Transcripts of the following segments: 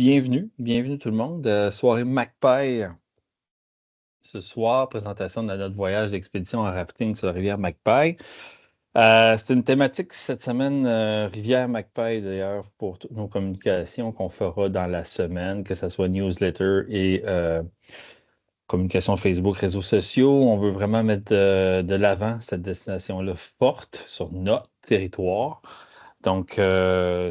Bienvenue tout le monde. Soirée Magpie. Ce soir, présentation de notre voyage d'expédition en rafting sur la rivière Magpie. C'est une thématique cette semaine, rivière Magpie d'ailleurs, pour toutes nos communications qu'on fera dans la semaine, que ce soit newsletter et communication Facebook, réseaux sociaux. On veut vraiment mettre de l'avant cette destination-là forte sur notre territoire. Donc,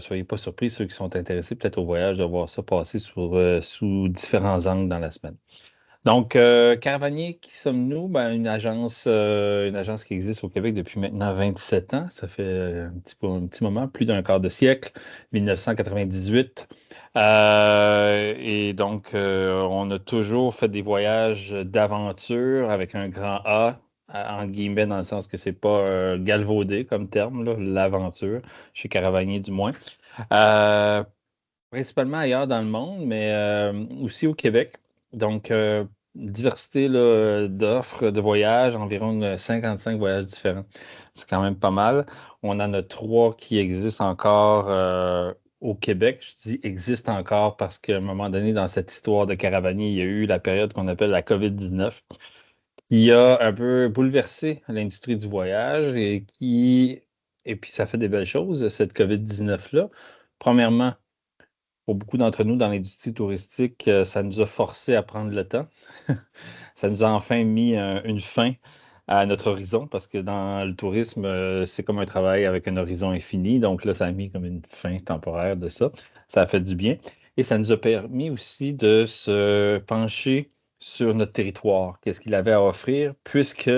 soyez pas surpris, ceux qui sont intéressés peut-être au voyage, de voir ça passer sous différents angles dans la semaine. Donc, Caravanier, qui sommes-nous? Ben, une agence qui existe au Québec depuis maintenant 27 ans. Ça fait un petit moment, plus d'un quart de siècle, 1998. Et donc, on a toujours fait des voyages d'aventure avec un grand A, en guillemets, dans le sens que c'est pas galvaudé comme terme, là, l'aventure, chez Caravanier du moins. Euh, Principalement ailleurs dans le monde, mais aussi au Québec. Donc, diversité là, d'offres de voyages, environ 55 voyages différents. C'est quand même pas mal. On en a 3 qui existent encore au Québec. Je dis existent encore parce qu'à un moment donné, dans cette histoire de Caravanier, il y a eu la période qu'on appelle la COVID-19, qui a un peu bouleversé l'industrie du voyage et puis ça fait des belles choses, cette COVID-19-là. Premièrement, pour beaucoup d'entre nous dans l'industrie touristique, ça nous a forcé à prendre le temps. Ça nous a enfin mis une fin à notre horizon parce que dans le tourisme, c'est comme un travail avec un horizon infini. Donc là, ça a mis comme une fin temporaire de ça. Ça a fait du bien. Et ça nous a permis aussi de se pencher sur notre territoire, qu'est-ce qu'il avait à offrir, puisque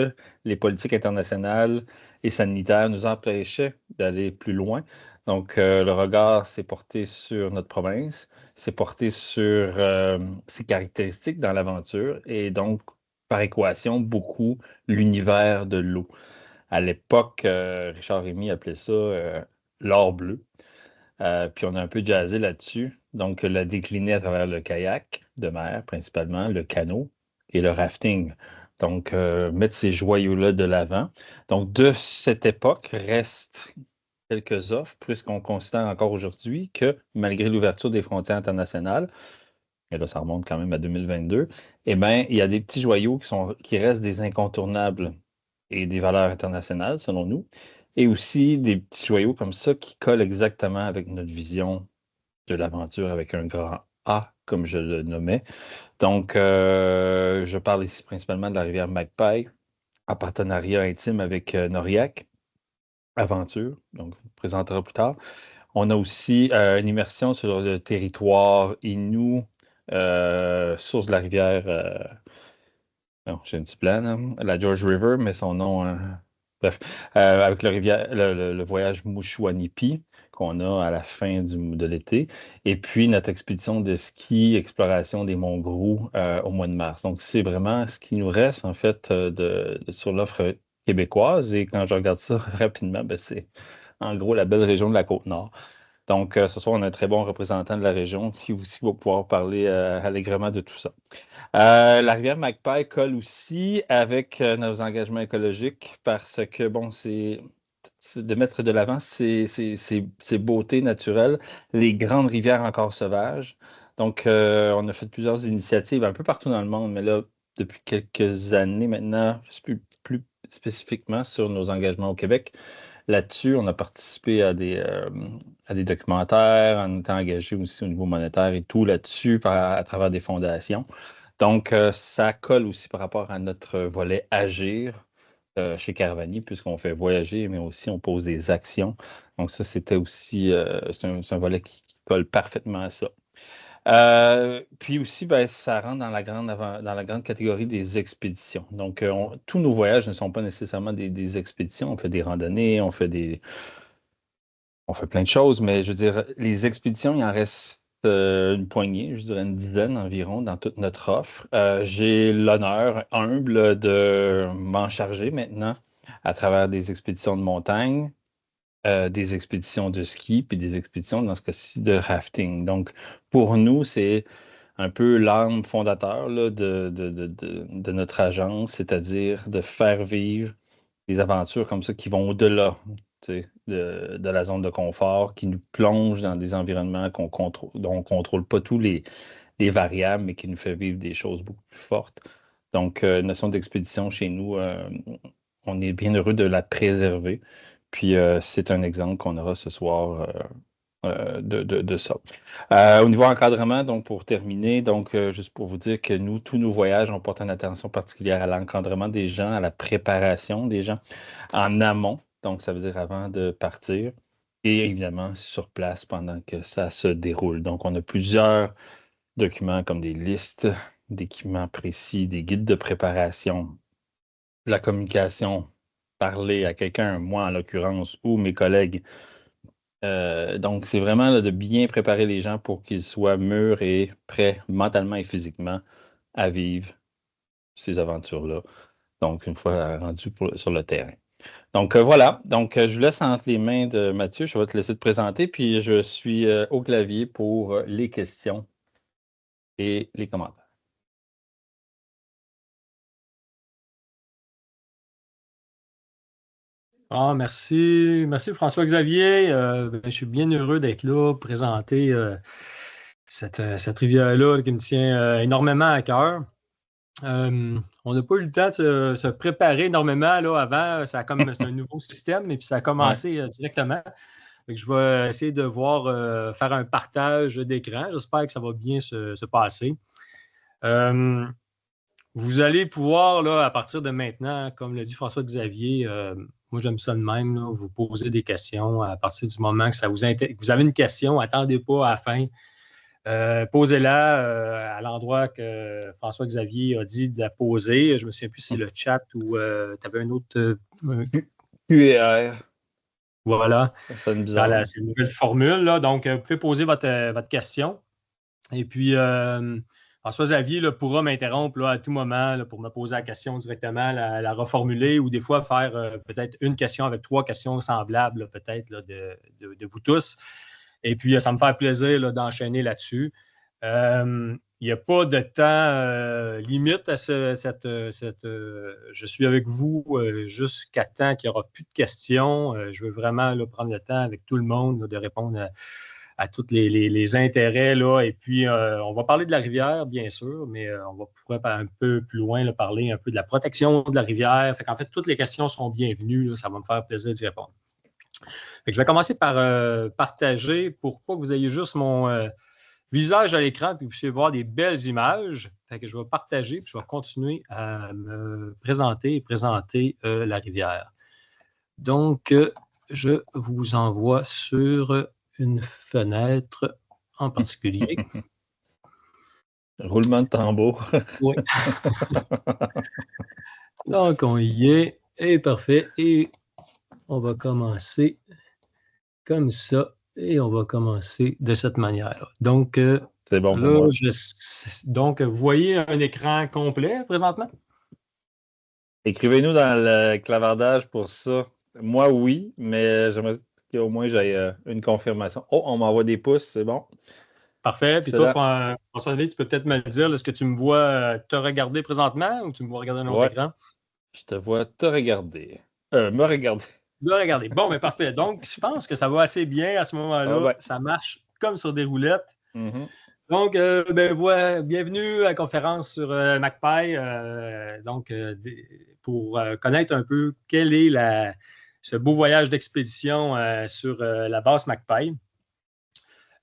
les politiques internationales et sanitaires nous empêchaient d'aller plus loin. Donc, le regard s'est porté sur notre province, s'est porté sur ses caractéristiques dans l'aventure et donc, par équation, beaucoup l'univers de l'eau. À l'époque, Richard Rémy appelait ça l'or bleu. Puis on a un peu jazzé là-dessus. Donc, l'a décliné à travers le kayak de mer, principalement, le canot et le rafting. Donc, mettre ces joyaux-là de l'avant. Donc, de cette époque restent quelques offres, puisqu'on considère encore aujourd'hui que malgré l'ouverture des frontières internationales, et là, ça remonte quand même à 2022, eh bien, il y a des petits joyaux qui restent des incontournables et des valeurs internationales, selon nous, et aussi des petits joyaux comme ça qui collent exactement avec notre vision de l'aventure avec un grand A, comme je le nommais. Donc, je parle ici principalement de la rivière Magpie, en partenariat intime avec Noriac Aventure, donc je vous présenterai plus tard. On a aussi une immersion sur le territoire Innu, source de la rivière. Non, j'ai un petit plan, là, la George River, mais son nom. Bref, avec le voyage Mouchouanipi qu'on a à la fin de l'été. Et puis notre expédition de ski, exploration des monts Grou au mois de mars. Donc, c'est vraiment ce qui nous reste, en fait, sur l'offre québécoise. Et quand je regarde ça rapidement, ben, c'est en gros la belle région de la Côte-Nord. Donc, ce soir, on a un très bon représentant de la région qui aussi va pouvoir parler allègrement de tout ça. La rivière Magpie colle aussi avec nos engagements écologiques parce que, bon, c'est de mettre de l'avant ces beautés naturelles, les grandes rivières encore sauvages. Donc, on a fait plusieurs initiatives un peu partout dans le monde, mais là, depuis quelques années maintenant, plus spécifiquement sur nos engagements au Québec. Là-dessus, on a participé à des documentaires, on était engagé aussi au niveau monétaire et tout là-dessus à travers des fondations. Donc, ça colle aussi par rapport à notre volet agir chez Caravani, puisqu'on fait voyager, mais aussi on pose des actions. Donc, ça, c'était aussi, c'est un volet qui colle parfaitement à ça. Puis aussi, ben, ça rentre dans la grande catégorie des expéditions. Donc, tous nos voyages ne sont pas nécessairement des expéditions. On fait des randonnées, on fait plein de choses, mais je veux dire, les expéditions, il en reste une poignée, je dirais une dizaine environ dans toute notre offre. J'ai l'honneur humble de m'en charger maintenant à travers des expéditions de montagne, des expéditions de ski, puis des expéditions, dans ce cas-ci, de rafting. Donc, pour nous, c'est un peu l'âme fondateur là, de notre agence, c'est-à-dire de faire vivre des aventures comme ça qui vont au-delà de la zone de confort, qui nous plonge dans des environnements dont on ne contrôle pas tous les variables, mais qui nous fait vivre des choses beaucoup plus fortes. Donc, notion d'expédition chez nous, on est bien heureux de la préserver. Puis, c'est un exemple qu'on aura ce soir de ça. Au niveau encadrement, donc pour terminer, donc juste pour vous dire que nous, tous nos voyages, on porte une attention particulière à l'encadrement des gens, à la préparation des gens en amont, donc ça veut dire avant de partir, et évidemment sur place pendant que ça se déroule. Donc, on a plusieurs documents comme des listes d'équipements précis, des guides de préparation, de la communication, parler à quelqu'un, moi en l'occurrence, ou mes collègues. Donc, c'est vraiment là, de bien préparer les gens pour qu'ils soient mûrs et prêts mentalement et physiquement à vivre ces aventures-là. Donc, une fois rendus sur le terrain. Donc, voilà. Donc, je vous laisse entre les mains de Mathieu. Je vais te laisser te présenter. Puis, je suis au clavier pour les questions et les commentaires. Ah, merci. Merci François-Xavier. Je suis bien heureux d'être là, présenter cette rivière-là qui me tient énormément à cœur. On n'a pas eu le temps de se préparer énormément là, avant. C'est un nouveau système et puis ça a commencé directement. Fait que je vais essayer de faire un partage d'écran. J'espère que ça va bien se passer. Vous allez pouvoir, là, à partir de maintenant, comme l'a dit François-Xavier, moi j'aime ça de même, là, vous poser des questions à partir du moment que vous avez une question, attendez pas à la fin. Posez-la à l'endroit que François-Xavier a dit de la poser. Je ne me souviens plus si c'est le chat ou tu avais un autre. QER. Voilà. Ça sonne bizarre. C'est une nouvelle formule. Là. Donc, vous pouvez poser votre question. Et puis, François-Xavier pourra m'interrompre là, à tout moment là, pour me poser la question directement, la reformuler ou des fois faire peut-être une question avec 3 questions semblables, peut-être là, de vous tous. Et puis, ça me fait plaisir là, d'enchaîner là-dessus. Il n'y a pas de temps limite à je suis avec vous jusqu'à temps qu'il n'y aura plus de questions. Je veux vraiment là, prendre le temps avec tout le monde là, de répondre à tous les intérêts. Là. Et puis, on va parler de la rivière, bien sûr, mais on va pouvoir un peu plus loin là, parler un peu de la protection de la rivière. En fait, toutes les questions seront bienvenues. Là, ça va me faire plaisir d'y répondre. Je vais commencer par partager pour pas que vous ayez juste mon visage à l'écran puis que vous puissiez voir des belles images. Je vais partager puis je vais continuer à me présenter la rivière. Donc, je vous envoie sur une fenêtre en particulier. Roulement de tambour. Oui. Donc, on y est. Et parfait. Et on va commencer comme ça. Et on va commencer de cette manière. Donc, c'est bon là, pour moi. Donc, vous voyez un écran complet présentement? Écrivez-nous dans le clavardage pour ça. Moi, oui, mais j'aimerais qu'au moins j'aie une confirmation. Oh, on m'envoie des pouces, c'est bon. Parfait. Puis toi, François, tu peux peut-être me le dire, est-ce que tu me vois te regarder présentement ou tu me vois regarder un autre écran? Je te vois te regarder. Me regarder. De regarder. Bon, mais parfait. Donc, je pense que ça va assez bien à ce moment-là. Ça marche comme sur des roulettes. Mm-hmm. Donc, bienvenue à la conférence sur MacPy. Pour connaître un peu quel est ce beau voyage d'expédition sur la base MacPy.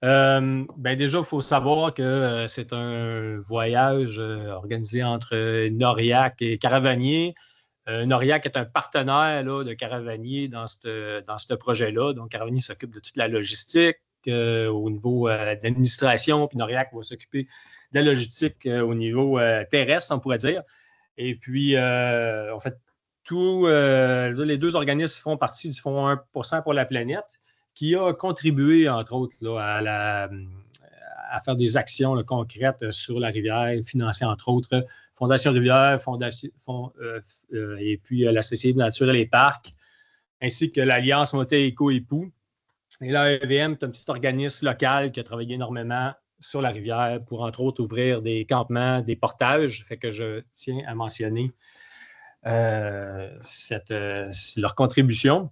Déjà, il faut savoir que c'est un voyage organisé entre Noriac et Caravanier. Noriac est un partenaire là, de Caravanier dans ce projet-là. Donc, Caravanier s'occupe de toute la logistique au niveau de l'administration, puis Noriac va s'occuper de la logistique au niveau terrestre, on pourrait dire. Et puis, en fait, les deux organismes font partie du Fonds 1% pour la planète, qui a contribué, entre autres, là, à faire des actions là, concrètes sur la rivière, financer, entre autres, Fondation Rivière, et puis la Société de Nature et les Parcs, ainsi que l'Alliance Motet Éco-Époux. Et l'AEVM est un petit organisme local qui a travaillé énormément sur la rivière pour, entre autres, ouvrir des campements, des portages. Fait que je tiens à mentionner leur contribution.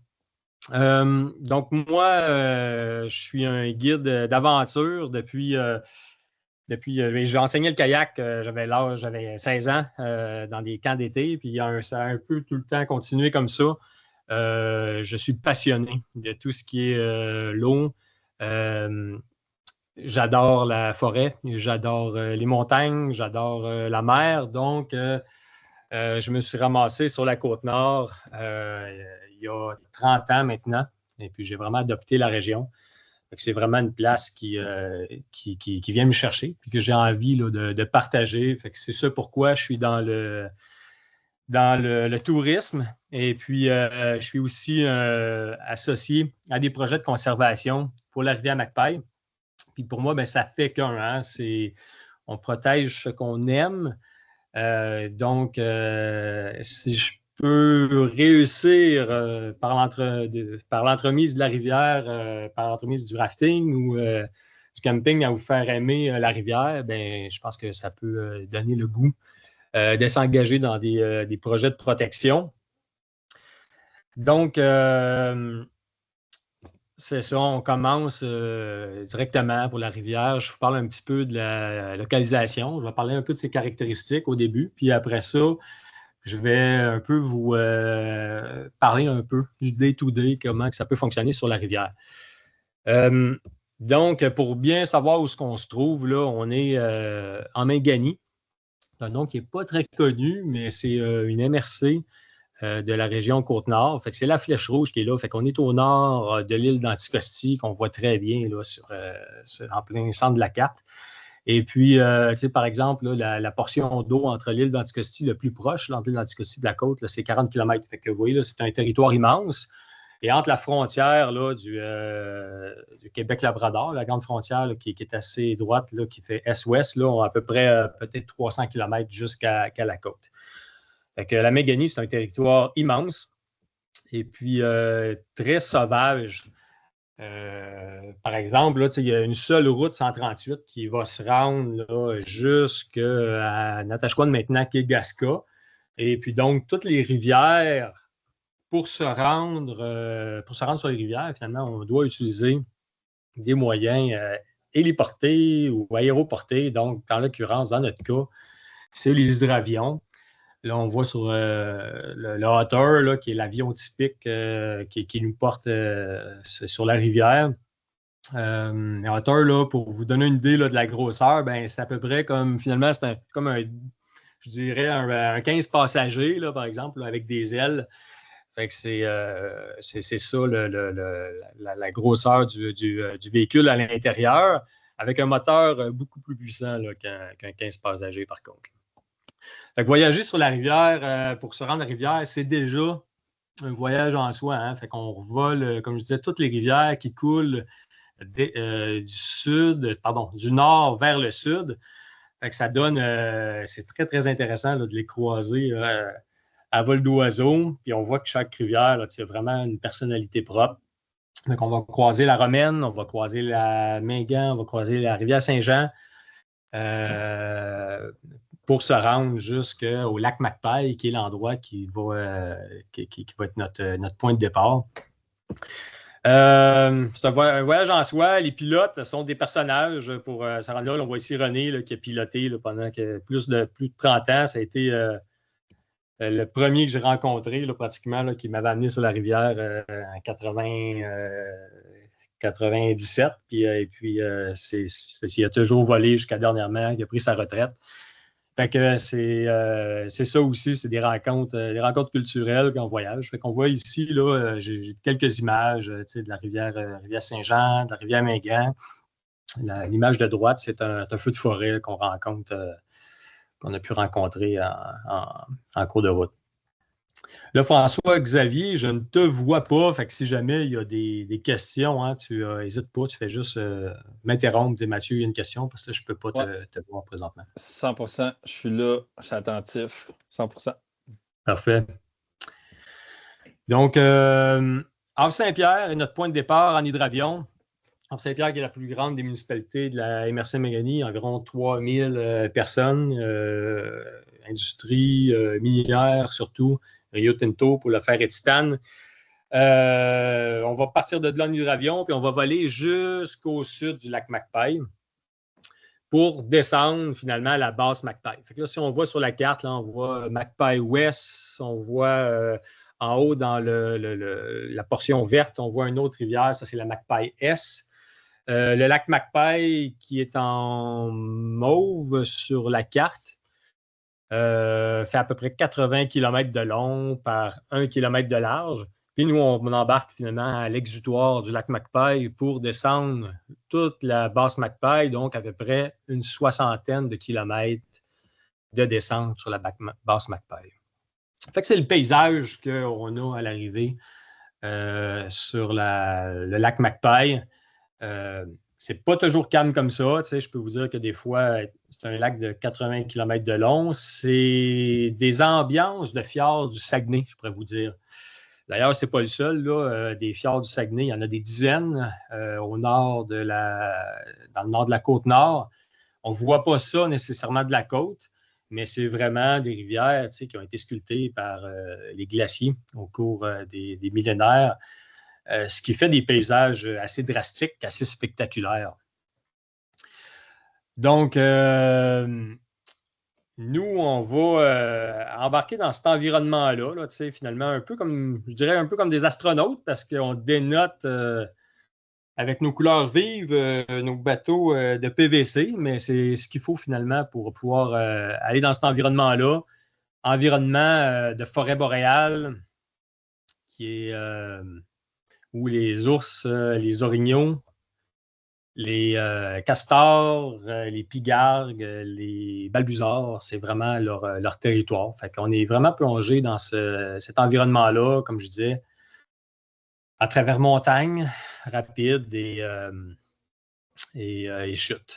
Donc, moi, je suis un guide d'aventure depuis j'ai enseigné le kayak, j'avais 16 ans dans des camps d'été, puis ça a un peu tout le temps continué comme ça. Je suis passionné de tout ce qui est l'eau. J'adore la forêt, j'adore les montagnes, j'adore la mer. Donc, je me suis ramassé sur la Côte-Nord il y a 30 ans maintenant, et puis j'ai vraiment adopté la région. C'est vraiment une place qui vient me chercher, puis que j'ai envie là, de partager. C'est ça pourquoi je suis dans le tourisme. Et puis, je suis aussi associé à des projets de conservation pour la rivière Macpail. Puis pour moi, ça fait qu'un. Hein, on protège ce qu'on aime. Donc, si je peux réussir par l'entremise de la rivière, par l'entremise du rafting ou du camping à vous faire aimer la rivière, je pense que ça peut donner le goût de s'engager dans des projets de protection. Donc, c'est ça, on commence directement pour la rivière. Je vous parle un petit peu de la localisation. Je vais parler un peu de ses caractéristiques au début. Puis après ça, je vais un peu vous parler un peu du day-to-day, comment que ça peut fonctionner sur la rivière. Donc, pour bien savoir où est-ce qu'on se trouve, là, on est en Mingani. C'est un nom qui n'est pas très connu, mais c'est une MRC de la région Côte-Nord. Fait que c'est la flèche rouge qui est là. Fait qu'on est au nord de l'île d'Anticosti, qu'on voit très bien là, en plein centre de la carte. Et puis, par exemple, là, la portion d'eau entre l'île d'Anticosti le plus proche, entre l'île d'Anticosti et la côte, là, c'est 40 km. Fait que vous voyez, là, c'est un territoire immense. Et entre la frontière là, du Québec-Labrador, la grande frontière là, qui est assez droite, là, qui fait est-ouest, là, on a à peu près peut-être 300 km jusqu'à la côte. Fait que la Mingani, c'est un territoire immense et puis très sauvage. Par exemple, là, il y a une seule route 138 qui va se rendre jusqu'à Natashquan, maintenant, Kegaska. Et puis donc, toutes les rivières, pour se rendre sur les rivières, finalement, on doit utiliser des moyens héliportés ou aéroportés. Donc, en l'occurrence, dans notre cas, c'est les hydravions. Là, on voit sur le Otter, là, qui est l'avion typique qui nous porte sur la rivière. Le Otter, là, pour vous donner une idée là, de la grosseur, c'est à peu près comme, finalement, comme je dirais, un 15 passagers, là, par exemple, là, avec des ailes. Fait que c'est ça la grosseur du véhicule à l'intérieur, avec un moteur beaucoup plus puissant là, qu'un 15 passagers, par contre. Fait que voyager sur la rivière pour se rendre à la rivière, c'est déjà un voyage en soi. Hein? Fait qu'on vole, comme je disais, toutes les rivières qui coulent du nord vers le sud. Fait que ça donne, c'est très, très intéressant là, de les croiser à vol d'oiseau. Puis on voit que chaque rivière là, a vraiment une personnalité propre. Donc on va croiser la Romaine, on va croiser la Mingan, on va croiser la rivière Saint-Jean. Pour se rendre jusqu'au lac Macpail, qui est l'endroit qui va être notre point de départ. C'est un voyage en soi. Les pilotes sont des personnages pour se rendre là. On voit ici René là, qui a piloté là, pendant plus de 30 ans. Ça a été le premier que j'ai rencontré, là, pratiquement, là, qui m'avait amené sur la rivière en 97. Et puis, il a toujours volé jusqu'à dernièrement. Il a pris sa retraite. Fait que c'est ça aussi, c'est des rencontres culturelles quand on voyage. Fait qu'on voit ici, là, j'ai quelques images de la rivière Saint-Jean, de la rivière Mingan. L'image de droite, c'est un feu de forêt qu'on a pu rencontrer en cours de route. Là, François Xavier, je ne te vois pas. Fait que si jamais il y a des questions, hein, tu n'hésites pas, tu fais juste m'interrompre, dire Mathieu, il y a une question, parce que là, je ne peux pas te voir présentement. 100%, je suis là, je suis attentif. 100%. Parfait. Donc, Havre-Saint-Pierre est notre point de départ en hydravion. Havre-Saint-Pierre qui est la plus grande des municipalités de la MRC Mingani, environ 3000 personnes, industrie minière surtout, Rio Tinto pour le fer et titane. On va partir de là en hydravion, puis on va voler jusqu'au sud du lac Macpail pour descendre finalement à la base Macpail. Fait que là, si on voit sur la carte, là, on voit Macpail Ouest, on voit en haut dans la portion verte, on voit une autre rivière, ça c'est la Macpail S. Le lac Macpail qui est en mauve sur la carte fait à peu près 80 km de long par 1 km de large. Puis nous, on embarque finalement à l'exutoire du lac Macpail pour descendre toute la basse Macpail, donc à peu près une 60aine de kilomètres de descente sur la basse Macpail. Fait que c'est le paysage qu'on a à l'arrivée sur le lac Macpail. C'est pas toujours calme comme ça. Tu sais, je peux vous dire que des fois, c'est un lac de 80 km de long. C'est des ambiances de fjords du Saguenay, je pourrais vous dire. D'ailleurs, ce n'est pas le seul. Là, des fjords du Saguenay, il y en a des dizaines au nord dans le nord de la côte nord. On ne voit pas ça nécessairement de la côte, mais c'est vraiment des rivières qui ont été sculptées par les glaciers au cours des millénaires. Ce qui fait des paysages assez drastiques, assez spectaculaires. Donc, nous, on va embarquer dans cet environnement-là, finalement, un peu comme, je dirais, un peu comme des astronautes, parce qu'on dénote avec nos couleurs vives nos bateaux de PVC, mais c'est ce qu'il faut finalement pour pouvoir aller dans cet environnement-là. Environnement de forêt boréale, qui est où les ours, les orignaux, les castors, les pigargues, les balbuzards, c'est vraiment leur territoire. Fait qu'on est vraiment plongé dans cet environnement-là, comme je disais, à travers montagnes rapides et chutes.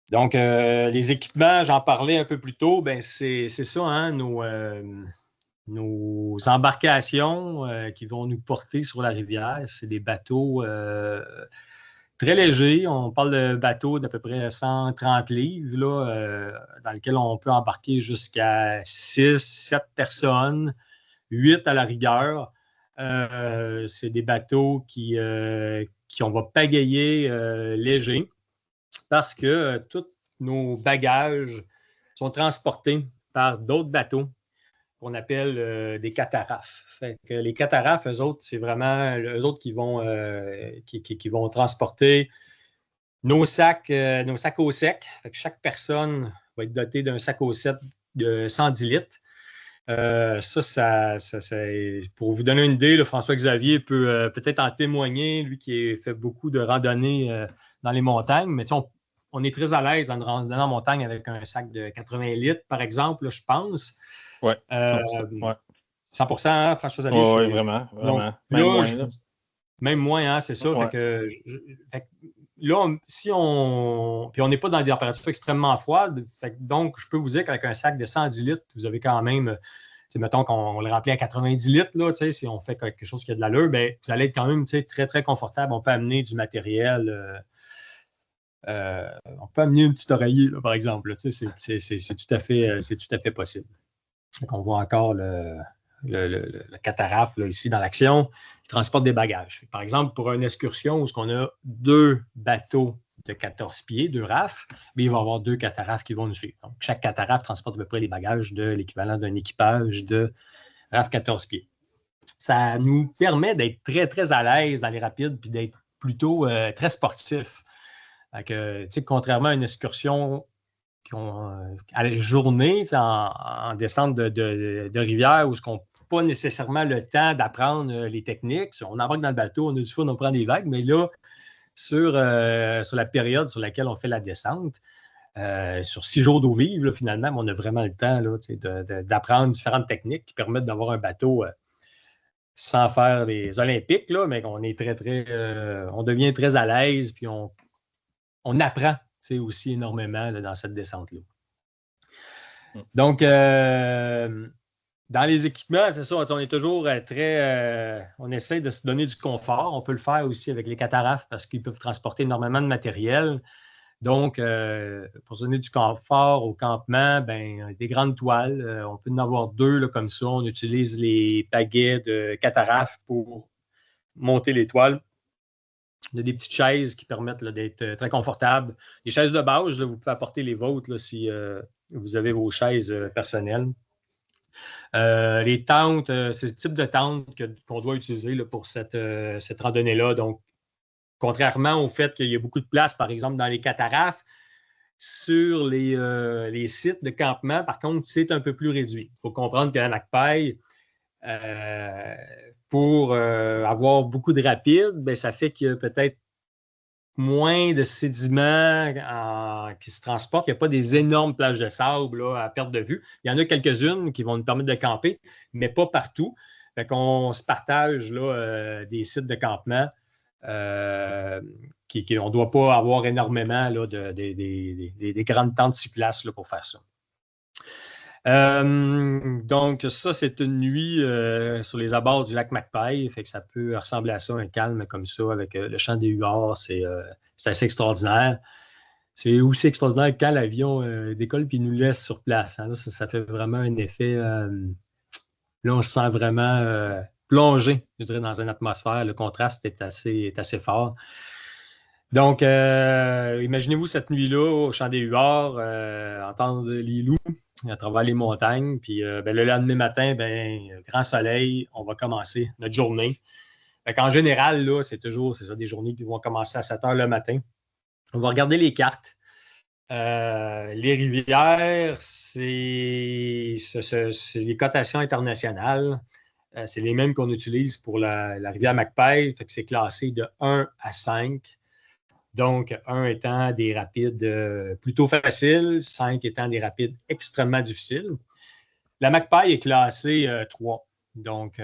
Donc, les équipements, j'en parlais un peu plus tôt, ben c'est ça, hein, nos embarcations qui vont nous porter sur la rivière. C'est des bateaux très légers. On parle de bateaux d'à peu près 130 livres, là, dans lesquels on peut embarquer jusqu'à 6, 7 personnes, 8 à la rigueur. C'est des bateaux qui on va pagayer légers parce que tous nos bagages sont transportés par d'autres bateaux qu'on appelle des catarafes. Fait que les catarafes, eux autres, c'est vraiment eux autres qui vont transporter nos sacs au sec. Fait que chaque personne va être dotée d'un sac au sec de 110 litres. Ça, pour vous donner une idée, là, François-Xavier peut peut-être en témoigner, lui qui a fait beaucoup de randonnées dans les montagnes, mais on est très à l'aise en randonnant en montagne avec un sac de 80 litres, par exemple, là, je pense. Oui, 100%. Ouais. 100%, hein, François-Xavier? Oui, vraiment. Donc, même moins. Même moins, hein, c'est ça. Ouais. Fait que là, si on... Puis on n'est pas dans des températures extrêmement froides. Donc, je peux vous dire qu'avec un sac de 110 litres, vous avez quand même... mettons qu'on le remplit à 90 litres, là, si on fait quelque chose qui a de l'allure, bien, vous allez être quand même très, très confortable. On peut amener du matériel... on peut amener un petit oreiller, là, par exemple. Là, c'est tout à fait possible. Donc, on voit encore le catarafe là, ici dans l'action qui transporte des bagages. Par exemple, pour une excursion où on a 2 bateaux de 14 pieds, 2 rafes, mais il va y avoir 2 catarafes qui vont nous suivre. Donc, chaque catarafe transporte à peu près les bagages de l'équivalent d'un équipage de rafes 14 pieds. Ça nous permet d'être très, très à l'aise dans les rapides puis d'être plutôt très sportif. Contrairement à une excursion à la journée, en descente de rivière, où on n'a pas nécessairement le temps d'apprendre les techniques. On embarque dans le bateau, on a du fun, on prend des vagues, mais là, sur la période sur laquelle on fait la descente, sur 6 jours d'eau vive, là, finalement, on a vraiment le temps là, d'apprendre différentes techniques qui permettent d'avoir un bateau sans faire les Olympiques, là, mais on est très, très, on devient très à l'aise, puis on apprend aussi énormément là, dans cette descente-là. Donc, dans les équipements, c'est ça, on est toujours on essaie de se donner du confort. On peut le faire aussi avec les catarafes parce qu'ils peuvent transporter énormément de matériel. Donc, pour donner du confort au campement, des grandes toiles, on peut en avoir 2 là, comme ça. On utilise les pagaies de catarafes pour monter les toiles. Il y a des petites chaises qui permettent là, d'être très confortables. Les chaises de base, là, vous pouvez apporter les vôtres là, si vous avez vos chaises personnelles. Les tentes, c'est le type de tente qu'on doit utiliser là, pour cette randonnée-là. Donc, contrairement au fait qu'il y a beaucoup de place, par exemple, dans les catarafes, sur les sites de campement, par contre, c'est un peu plus réduit. Il faut comprendre que la McPaille, pour avoir beaucoup de rapides, ça fait qu'il y a peut-être moins de sédiments qui se transportent. Il n'y a pas des énormes plages de sable là, à perte de vue. Il y en a quelques-unes qui vont nous permettre de camper, mais pas partout. Fait qu'on se partage là, des sites de campement. On ne doit pas avoir énormément là, des grandes tentes 6 places là, pour faire ça. Donc, ça, c'est une nuit sur les abords du lac McPaille. Fait que ça peut ressembler à ça, un calme comme ça, avec le chant des huards. C'est assez extraordinaire. C'est aussi extraordinaire quand l'avion décolle et nous laisse sur place. Hein. Là, ça fait vraiment un effet. Là, on se sent vraiment plongé, je dirais, dans une atmosphère. Le contraste est assez fort. Donc, imaginez-vous cette nuit-là au chant des huards, entendre les loups à travers les montagnes. Puis le lendemain matin, grand soleil, on va commencer notre journée. En général, là, c'est ça, des journées qui vont commencer à 7 heures le matin. On va regarder les cartes. Les rivières, c'est les cotations internationales. C'est les mêmes qu'on utilise pour la rivière McPaille. Fait que c'est classé de 1 à 5. Donc, 1 étant des rapides plutôt faciles, 5 étant des rapides extrêmement difficiles. La McPaille est classée 3. Donc,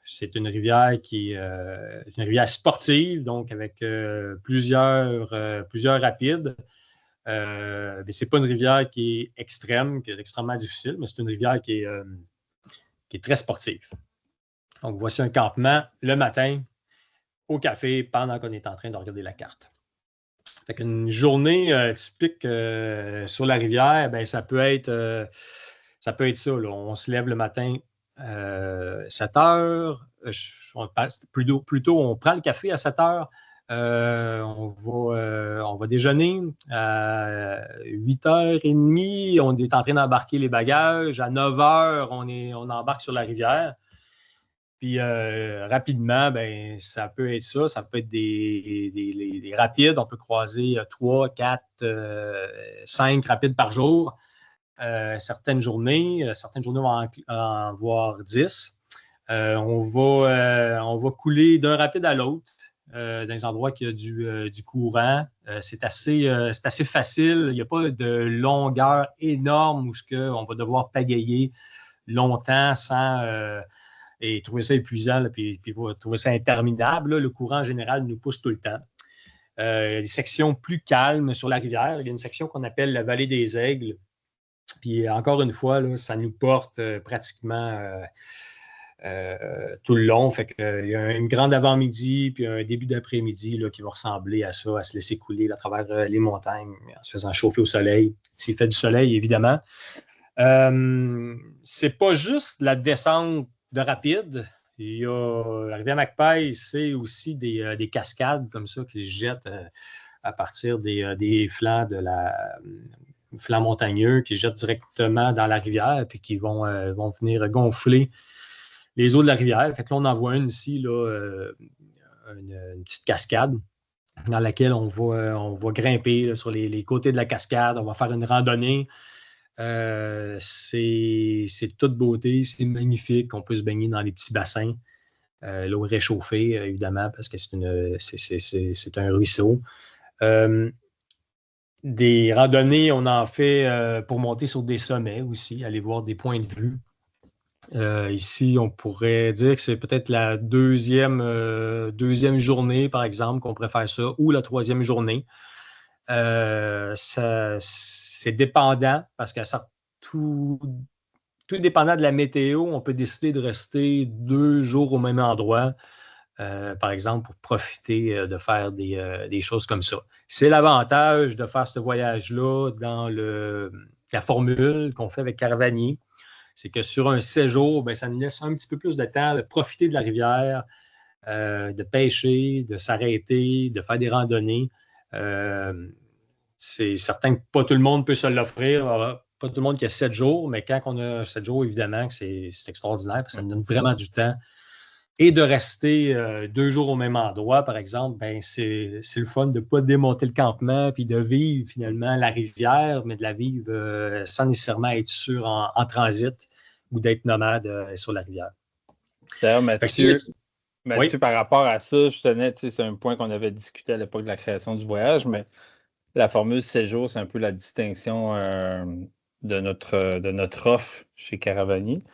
c'est une rivière qui est une rivière sportive, donc avec plusieurs rapides. Mais ce n'est pas une rivière qui est extrême, qui est extrêmement difficile, mais c'est une rivière qui est très sportive. Donc, voici un campement le matin au café pendant qu'on est en train de regarder la carte. Fait qu'une journée typique sur la rivière, ça peut être ça. Là. On se lève le matin 7 heures. Plutôt, on prend le café à 7 heures. On va déjeuner à 8h30. On est en train d'embarquer les bagages. À 9h, on embarque sur la rivière. Puis rapidement, ça peut être ça. Ça peut être des rapides. On peut croiser 3, 4, 5 rapides par jour. Certaines journées vont en voir 10. On va couler d'un rapide à l'autre dans des endroits qui a du courant. C'est assez facile. Il n'y a pas de longueur énorme où on va devoir pagayer longtemps sans... et trouver ça épuisant, là, puis trouver ça interminable. Là. Le courant, en général, nous pousse tout le temps. Il y a des sections plus calmes sur la rivière. Il y a une section qu'on appelle la vallée des Aigles. Puis, encore une fois, là, ça nous porte pratiquement tout le long. Fait qu'il y a une grande avant-midi puis un début d'après-midi là, qui va ressembler à ça, à se laisser couler à travers les montagnes en se faisant chauffer au soleil. S'il fait du soleil, évidemment. C'est pas juste la descente de rapide. Il y a la rivière McPaille, c'est aussi des cascades comme ça qui se jettent à partir des flancs flancs montagneux qui se jettent directement dans la rivière puis qui vont venir gonfler les eaux de la rivière. Fait que là, on en voit une ici, là, une petite cascade dans laquelle on va grimper là, sur les côtés de la cascade. On va faire une randonnée. C'est toute beauté, c'est magnifique. On peut se baigner dans les petits bassins. L'eau réchauffée, évidemment, parce que c'est un ruisseau. Des randonnées, on en fait pour monter sur des sommets aussi, aller voir des points de vue. Ici, on pourrait dire que c'est peut-être la deuxième journée, par exemple, qu'on pourrait faire ça, ou la 3e journée. C'est dépendant, parce que tout dépendant de la météo, on peut décider de rester 2 jours au même endroit. par exemple, pour profiter de faire des choses comme ça. C'est l'avantage de faire ce voyage-là dans la formule qu'on fait avec Caravanier. C'est que sur un séjour, ben, ça nous laisse un petit peu plus de temps de profiter de la rivière, de pêcher, de s'arrêter, de faire des randonnées. C'est certain que pas tout le monde peut se l'offrir. Pas tout le monde qui a 7 jours, mais quand on a 7 jours, évidemment, c'est extraordinaire parce que ça nous donne vraiment du temps. Et de rester 2 jours au même endroit, par exemple, ben c'est le fun de ne pas démonter le campement puis de vivre finalement la rivière, mais de la vivre sans nécessairement être sûr en transit ou d'être nomade sur la rivière. D'ailleurs, Mathieu, oui. par rapport à ça, je tenais, c'est un point qu'on avait discuté à l'époque de la création du voyage, mais la formule 7 jours, c'est un peu la distinction de notre offre chez Caravani.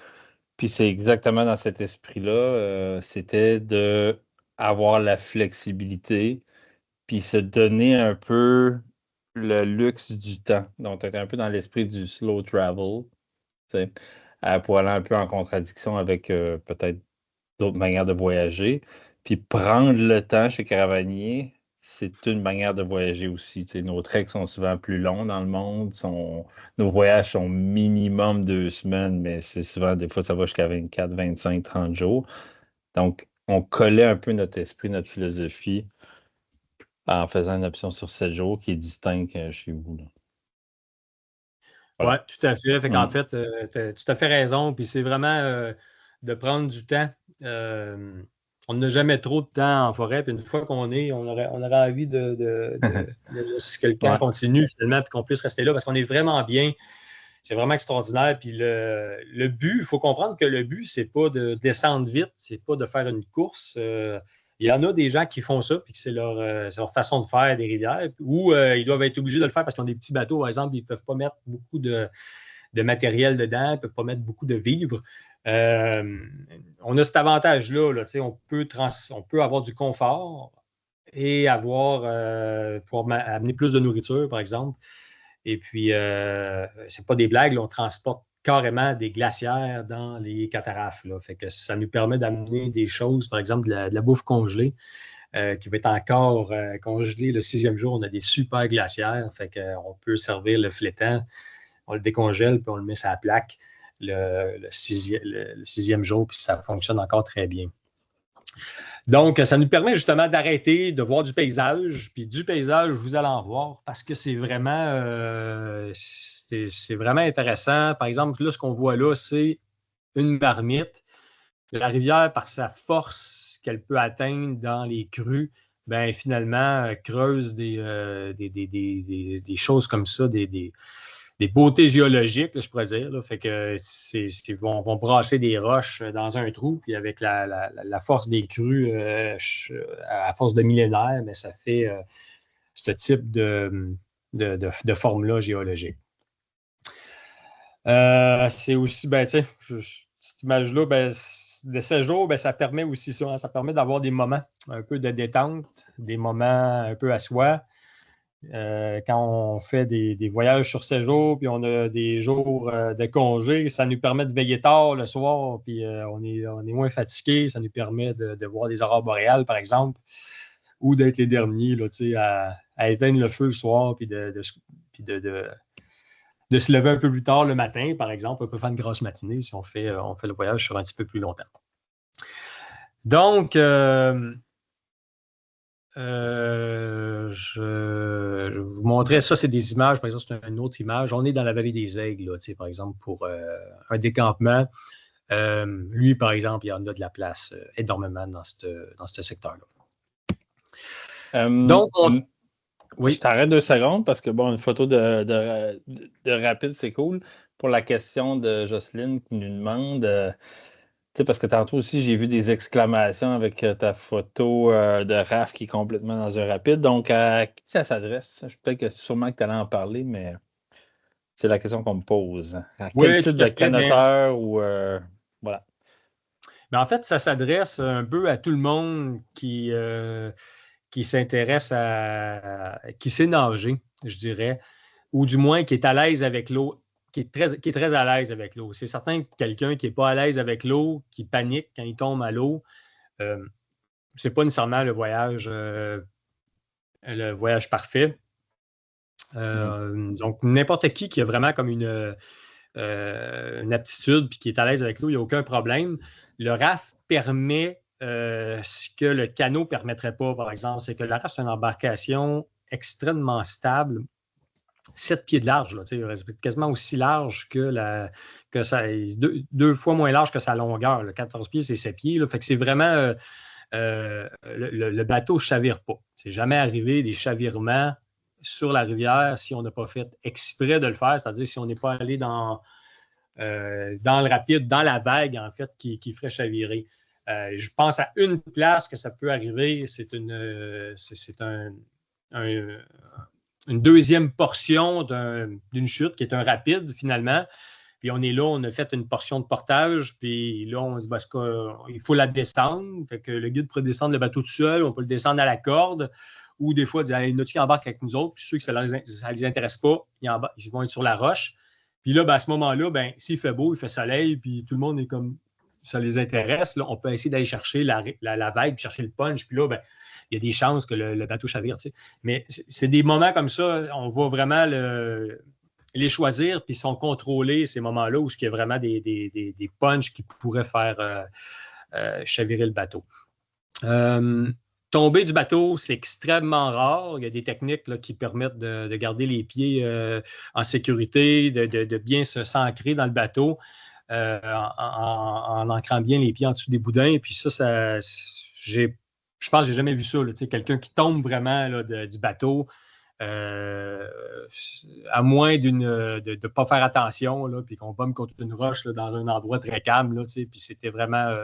Puis c'est exactement dans cet esprit-là, c'était d'avoir la flexibilité, puis se donner un peu le luxe du temps. Donc, être un peu dans l'esprit du slow travel, pour aller un peu en contradiction avec peut-être d'autres manières de voyager. Puis prendre le temps chez Caravanier, c'est une manière de voyager aussi. Nos treks sont souvent plus longs dans le monde. Nos voyages sont minimum 2 semaines, mais c'est souvent, des fois, ça va jusqu'à 24, 25, 30 jours. Donc, on collait un peu notre esprit, notre philosophie en faisant une option sur 7 jours qui est distincte chez vous. Oui, Voilà. tout à fait. En fait, tu as tout à fait raison. Puis c'est vraiment de prendre du temps. On n'a jamais trop de temps en forêt. Puis une fois qu'on on aurait envie de laisser que le temps continue finalement, puis qu'on puisse rester là parce qu'on est vraiment bien. C'est vraiment extraordinaire. Puis le but, il faut comprendre que le but, c'est pas de descendre vite, c'est pas de faire une course. Il y en a des gens qui font ça, puis que c'est leur façon de faire des rivières, ou ils doivent être obligés de le faire parce qu'ils ont des petits bateaux, par exemple, ils ne peuvent pas mettre beaucoup de matériel dedans, ils ne peuvent pas mettre beaucoup de vivres. On a cet avantage-là, on peut avoir du confort et pouvoir amener plus de nourriture, par exemple. Et puis, c'est pas des blagues, là, on transporte carrément des glacières dans les catarafes. Là. Fait que ça nous permet d'amener des choses, par exemple de la bouffe congelée, qui va être encore congelée le 6e jour. On a des super glacières. Fait qu'on peut servir le flétan, on le décongèle, puis on le met sur la plaque le 6e jour, puis ça fonctionne encore très bien. Donc, ça nous permet justement d'arrêter, de voir du paysage. Puis du paysage, vous allez en voir parce que c'est vraiment intéressant. Par exemple, là, ce qu'on voit là, c'est une marmite. La rivière, par sa force qu'elle peut atteindre dans les crues, ben finalement, creuse des choses comme ça, des beautés géologiques, là, je pourrais dire. Là. Fait que ils vont brasser des roches dans un trou, puis avec la force des crues, à force de millénaires, mais ça fait ce type de forme-là géologique. C'est aussi, cette image-là, de 7 jours, ça permet aussi ça. Hein, ça permet d'avoir des moments un peu de détente, des moments un peu à soi. Quand on fait des voyages sur 7 jours, puis on a des jours de congé, ça nous permet de veiller tard le soir, puis on est moins fatigué. Ça nous permet de voir des aurores boréales, par exemple, ou d'être les derniers là, à éteindre le feu le soir, puis de se lever un peu plus tard le matin, par exemple. On peut faire une grosse matinée si on fait le voyage sur un petit peu plus longtemps. Donc, je vais vous montrer, ça c'est des images, par exemple, c'est une autre image. On est dans la vallée des Aigles, là, par exemple, pour un décampement. Lui, par exemple, il y en a de la place énormément dans ce secteur-là. Donc, oui. Je t'arrête 2 secondes parce que, une photo de rapide, c'est cool. Pour la question de Jocelyne qui nous demande... parce que tantôt aussi, j'ai vu des exclamations avec ta photo de Raph qui est complètement dans un rapide. Donc, à qui ça s'adresse? Peut-être que sûrement que tu allais en parler, mais c'est la question qu'on me pose. À quel type de canoteur ou... voilà. Mais en fait, ça s'adresse un peu à tout le monde qui s'intéresse qui sait nager, je dirais, ou du moins qui est à l'aise avec l'eau. Qui est très à l'aise avec l'eau. C'est certain que quelqu'un qui n'est pas à l'aise avec l'eau, qui panique quand il tombe à l'eau, c'est pas nécessairement le voyage parfait. Donc, n'importe qui a vraiment comme une aptitude puis qui est à l'aise avec l'eau, il n'y a aucun problème. Le raft permet ce que le canot ne permettrait pas, par exemple, c'est que le raft, c'est une embarcation extrêmement stable, 7 pieds de large, là, quasiment aussi large que ça, deux fois moins large que sa longueur. Là, 14 pieds, c'est 7 pieds. Là, fait que c'est vraiment le bateau ne chavire pas. C'est jamais arrivé des chavirements sur la rivière si on n'a pas fait exprès de le faire, c'est-à-dire si on n'est pas allé dans le rapide, dans la vague, en fait, qui ferait chavirer. Je pense à une place que ça peut arriver, c'est une deuxième portion d'une chute qui est un rapide, finalement. Puis on est là, on a fait une portion de portage, puis là, on se dit, ben, il faut la descendre. Fait que le guide peut descendre le bateau tout seul, on peut le descendre à la corde, ou des fois, dire, il y en a qui embarquent avec nous autres, puis ceux qui ça ne les intéresse pas, ils vont être sur la roche. Puis là, ben, à ce moment-là, ben, s'il fait beau, il fait soleil, puis tout le monde est comme ça les intéresse, là, on peut essayer d'aller chercher la vague, puis chercher le punch, puis là, ben, il y a des chances que le bateau chavire. Tu sais. Mais c'est des moments comme ça, on voit vraiment les choisir, puis ils sont contrôlés, ces moments-là, où il y a vraiment des punches qui pourraient faire chavirer le bateau. Tomber du bateau, c'est extrêmement rare. Il y a des techniques là, qui permettent de garder les pieds en sécurité, de bien s'ancrer dans le bateau en ancrant bien les pieds en dessous des boudins. Puis ça je pense que j'ai jamais vu ça. Quelqu'un qui tombe vraiment là, du bateau, à moins de ne pas faire attention, là, puis qu'on bombe contre une roche là, dans un endroit très calme. Là, puis c'était vraiment...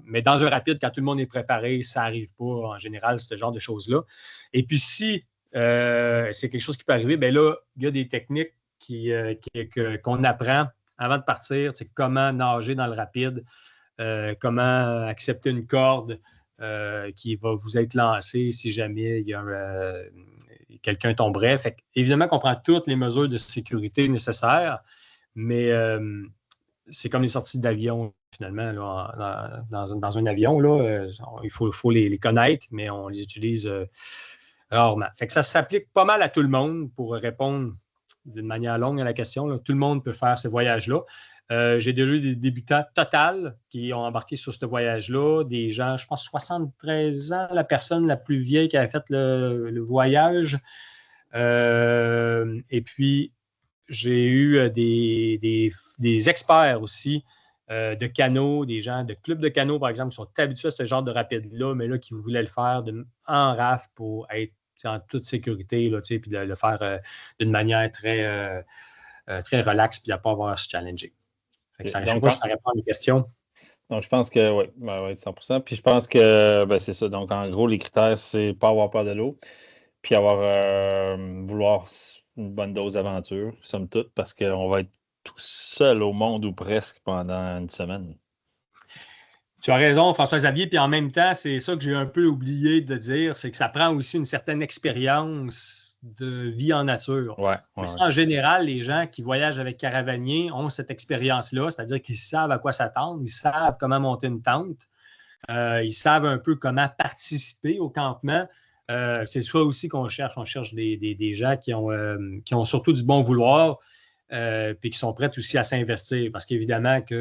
mais dans un rapide, quand tout le monde est préparé, ça n'arrive pas en général, ce genre de choses-là. Et puis si c'est quelque chose qui peut arriver, bien là, il y a des techniques qu'on apprend avant de partir. C'est comment nager dans le rapide, comment accepter une corde qui va vous être lancée si jamais il y a quelqu'un tomberait. Fait évidemment qu'on prend toutes les mesures de sécurité nécessaires, mais c'est comme les sorties d'avion, finalement, là, dans un avion. Là, il faut les connaître, mais on les utilise rarement. Fait que ça s'applique pas mal à tout le monde pour répondre d'une manière longue à la question. Là. Tout le monde peut faire ces voyages-là. J'ai déjà eu des débutants total qui ont embarqué sur ce voyage-là. Des gens, je pense, 73 ans, la personne la plus vieille qui avait fait le voyage. Et puis, j'ai eu des experts aussi de canaux, des gens de clubs de canaux, par exemple, qui sont habitués à ce genre de rapide-là, mais là, qui voulaient le faire en raft pour être en toute sécurité, là, puis de le faire d'une manière très relaxe, puis à ne pas avoir à se challenger. Je ne sais pas si ça répond à mes questions. Donc, je pense que oui, 100%. Puis je pense que c'est ça. Donc, en gros, les critères, c'est pas avoir peur de l'eau, puis vouloir une bonne dose d'aventure, somme toute, parce qu'on va être tout seul au monde ou presque pendant une semaine. Tu as raison, François-Xavier, puis en même temps, c'est ça que j'ai un peu oublié de dire, c'est que ça prend aussi une certaine expérience de vie en nature. Mais ça, en général, les gens qui voyagent avec Caravanier ont cette expérience-là, c'est-à-dire qu'ils savent à quoi s'attendre, ils savent comment monter une tente, ils savent un peu comment participer au campement. C'est ça aussi qu'on cherche. On cherche des gens qui ont surtout du bon vouloir, puis qui sont prêts aussi à s'investir, parce qu'évidemment qu'on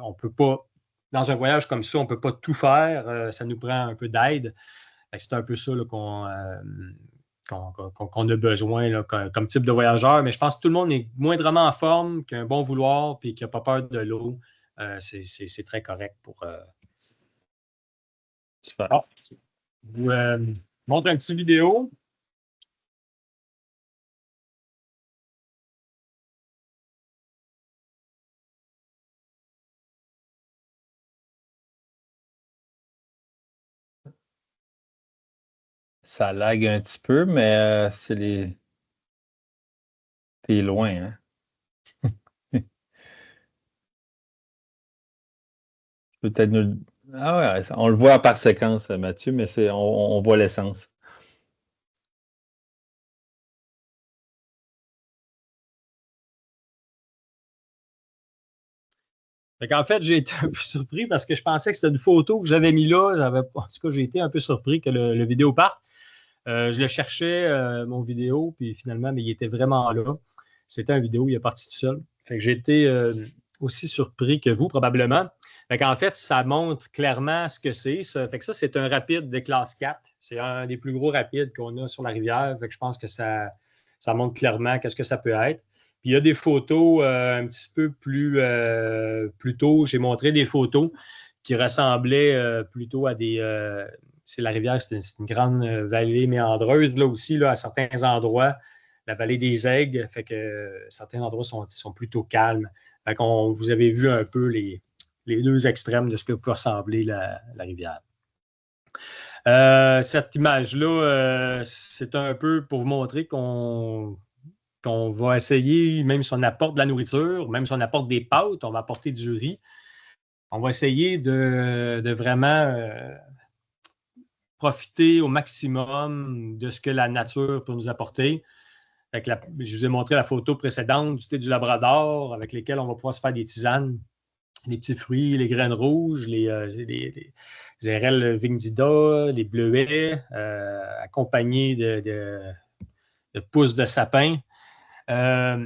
ne peut pas dans un voyage comme ça, on ne peut pas tout faire. Ça nous prend un peu d'aide. C'est un peu ça là, qu'on a besoin là, comme type de voyageur. Mais je pense que tout le monde est moindrement en forme, qui a un bon vouloir et qui n'a pas peur de l'eau. C'est très correct pour. Super. Oh. Je vous montre un petit vidéo. Ça lag un petit peu, mais c'est les. T'es loin, hein? Peut-être nous. Ah ouais, on le voit par séquence, Mathieu, mais on voit l'essence. En fait, j'ai été un peu surpris parce que je pensais que c'était une photo que j'avais mis là. En tout cas, j'ai été un peu surpris que le vidéo parte. Je le cherchais, mon vidéo, puis finalement, mais il était vraiment là. C'était une vidéo, il est parti tout seul. Fait que j'ai été aussi surpris que vous, probablement. En fait, ça montre clairement ce que c'est. Fait que ça, c'est un rapide de classe 4. C'est un des plus gros rapides qu'on a sur la rivière. Fait que je pense que ça montre clairement qu'est-ce que ça peut être. Puis il y a des photos un petit peu plus tôt. J'ai montré des photos qui ressemblaient plutôt à des. C'est la rivière, c'est une grande vallée méandreuse, là aussi, là, à certains endroits. La vallée des Aigues, fait que certains endroits sont plutôt calmes. Vous avez vu un peu les deux extrêmes de ce que peut ressembler la rivière. Cette image-là, c'est un peu pour vous montrer qu'on va essayer, même si on apporte de la nourriture, même si on apporte des pâtes, on va apporter du riz, on va essayer de vraiment profiter au maximum de ce que la nature peut nous apporter. Je vous ai montré la photo précédente du thé du Labrador avec lesquels on va pouvoir se faire des tisanes, les petits fruits, les graines rouges, les érelles Vigdida, les bleuets, accompagnés de pousses de sapin. Là,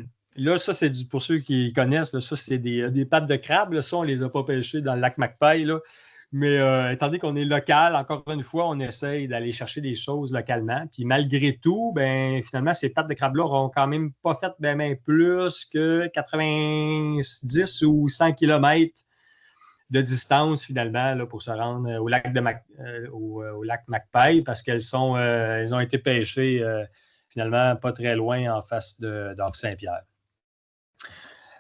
ça, c'est pour ceux qui connaissent, là, ça, c'est des pattes de crabe. Là, ça, on ne les a pas pêchées dans le lac Macpail. Là. Mais étant donné qu'on est local, encore une fois, on essaye d'aller chercher des choses localement. Puis malgré tout, ben, finalement, ces pattes de crabe-là n'auront quand même pas fait plus que 90 ou 100 km de distance, finalement, là, pour se rendre au lac, au lac Macpail parce elles ont été pêchées finalement pas très loin en face d'Orbe-Saint-Pierre.